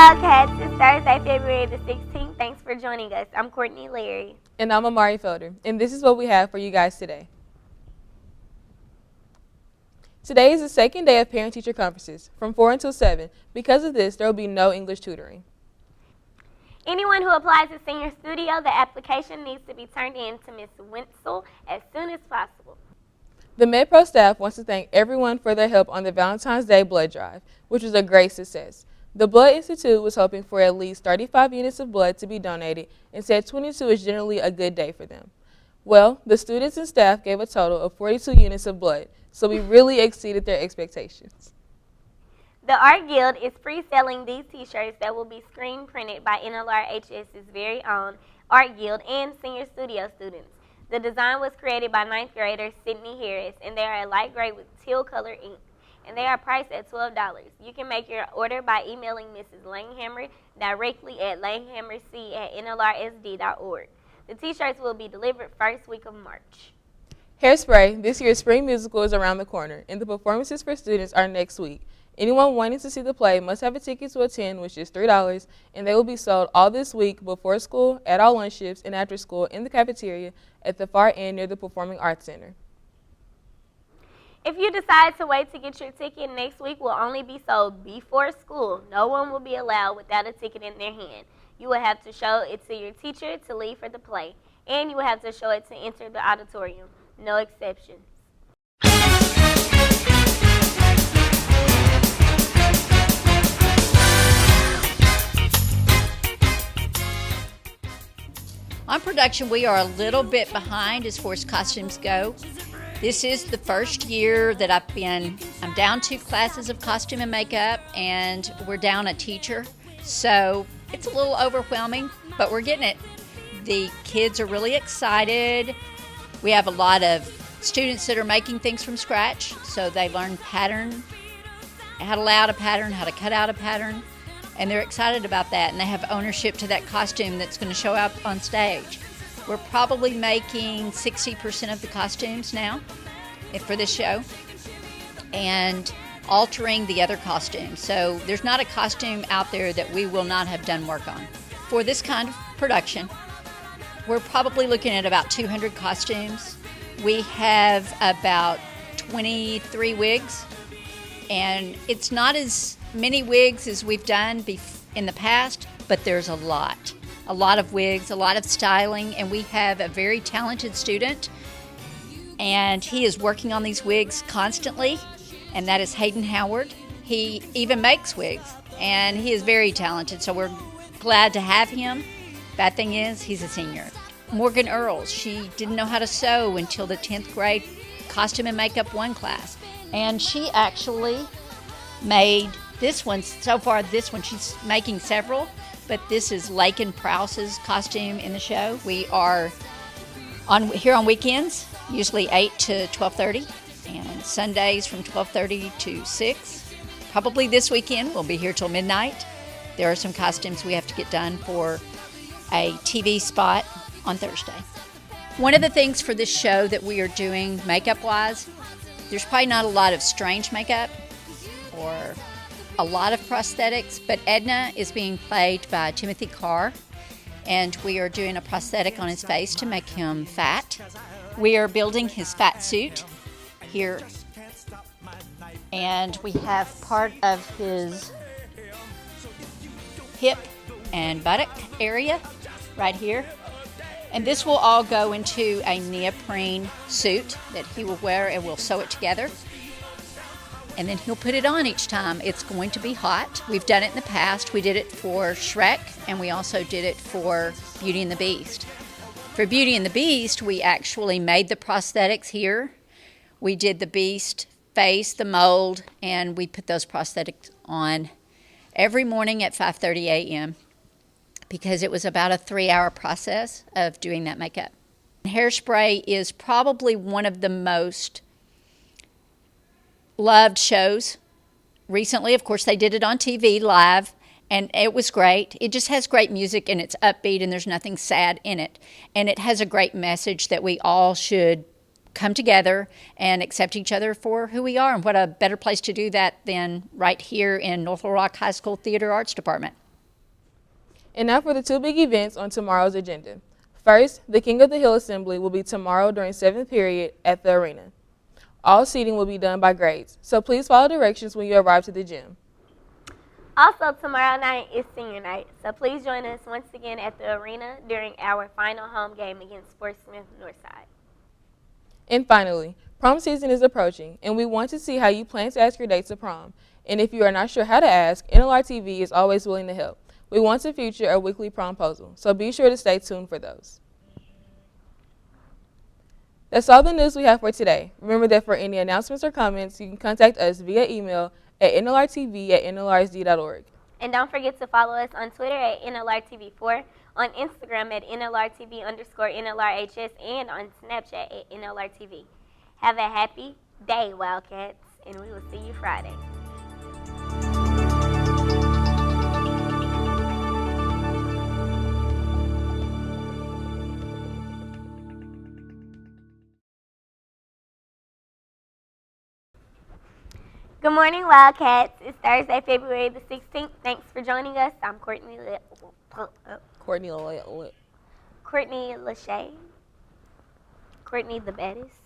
Wildcats. It's Thursday, February the 16th. Thanks for joining us. I'm Courtney Larry. And I'm Amari Felder, and this is what we have for you guys today. Today is the second day of parent-teacher conferences, from 4 until 7. Because of this, there will be no English tutoring. Anyone who applies to Senior Studio, the application needs to be turned in to Ms. Wenzel as soon as possible. The MedPro staff wants to thank everyone for their help on the Valentine's Day blood drive, which was a great success. The Blood Institute was hoping for at least 35 units of blood to be donated and said 22 is generally a good day for them. Well, the students and staff gave a total of 42 units of blood, so we really exceeded their expectations. The Art Guild is pre-selling these t-shirts that will be screen printed by NLRHS's very own Art Guild and Senior Studio students. The design was created by 9th grader Sydney Harris, and they are a light gray with teal color ink, and they are priced at $12. You can make your order by emailing Mrs. Langhammer directly at langhammerc@nlrsd.org. The t-shirts will be delivered first week of March. Hairspray, this year's spring musical, is around the corner, and the performances for students are next week. Anyone wanting to see the play must have a ticket to attend, which is $3, and they will be sold all this week before school, at all lunch shifts, and after school in the cafeteria at the far end near the Performing Arts Center. If you decide to wait to get your ticket, next week will only be sold before school. No one will be allowed without a ticket in their hand. You will have to show it to your teacher to leave for the play, and you will have to show it to enter the auditorium. No exceptions. On production, we are a little bit behind as far as costumes go. This is the first year that I'm down 2 classes of costume and makeup, and we're down a teacher. So it's a little overwhelming, but we're getting it. The kids are really excited. We have a lot of students that are making things from scratch, so they learn pattern, how to lay out a pattern, how to cut out a pattern, and they're excited about that, and they have ownership to that costume that's going to show up on stage. We're probably making 60% of the costumes now for this show and altering the other costumes. So there's not a costume out there that we will not have done work on. For this kind of production, we're probably looking at about 200 costumes. We have about 23 wigs, and it's not as many wigs as we've done in the past, but there's a lot of wigs, a lot of styling, and we have a very talented student, and he is working on these wigs constantly, and that is Hayden Howard. He even makes wigs, and he is very talented, so we're glad to have him. Bad thing is, he's a senior. Morgan Earls, she didn't know how to sew until the 10th grade Costume and Makeup 1 class, and she actually made this one. So far, this one, she's making several, but this is Lakin Prowse's costume in the show. We are here on weekends, usually 8 to 12:30, and Sundays from 12:30 to 6. Probably this weekend, we'll be here till midnight. There are some costumes we have to get done for a TV spot on Thursday. One of the things for this show that we are doing makeup-wise, there's probably not a lot of strange makeup or a lot of prosthetics, but Edna is being played by Timothy Carr, and we are doing a prosthetic on his face to make him fat. We are building his fat suit here, and we have part of his hip and buttock area right here. And this will all go into a neoprene suit that he will wear, and we'll sew it together. And then he'll put it on each time. It's going to be hot. We've done it in the past. We did it for Shrek, and we also did it for Beauty and the Beast. For Beauty and the Beast, we actually made the prosthetics here. We did the Beast face, the mold, and we put those prosthetics on every morning at 5:30 a.m. because it was about a 3-hour process of doing that makeup. Hairspray is probably one of the most loved shows recently. Of course, they did it on TV live, and it was great. It just has great music, and it's upbeat, and there's nothing sad in it. And it has a great message that we all should come together and accept each other for who we are. And what a better place to do that than right here in North Little Rock High School Theater Arts Department. And now for the two big events on tomorrow's agenda. First, the King of the Hill Assembly will be tomorrow during 7th period at the arena. All seating will be done by grades, so please follow directions when you arrive to the gym. Also, tomorrow night is senior night, so please join us once again at the arena during our final home game against Sportsmith Northside. And finally, prom season is approaching, and we want to see how you plan to ask your dates to prom. And if you are not sure how to ask, NLRTV is always willing to help. We want to feature a weekly promposal, so be sure to stay tuned for those. That's all the news we have for today. Remember that for any announcements or comments, you can contact us via email at nlrtv@nlrsd.org. And don't forget to follow us on Twitter at NLRTV4, on Instagram at NLRTV_NLRHS, and on Snapchat at NLRTV. Have a happy day, Wildcats, and we will see you Friday. Good morning, Wildcats. It's Thursday, February the 16th. Thanks for joining us. I'm Courtney Lachey. Courtney the baddest.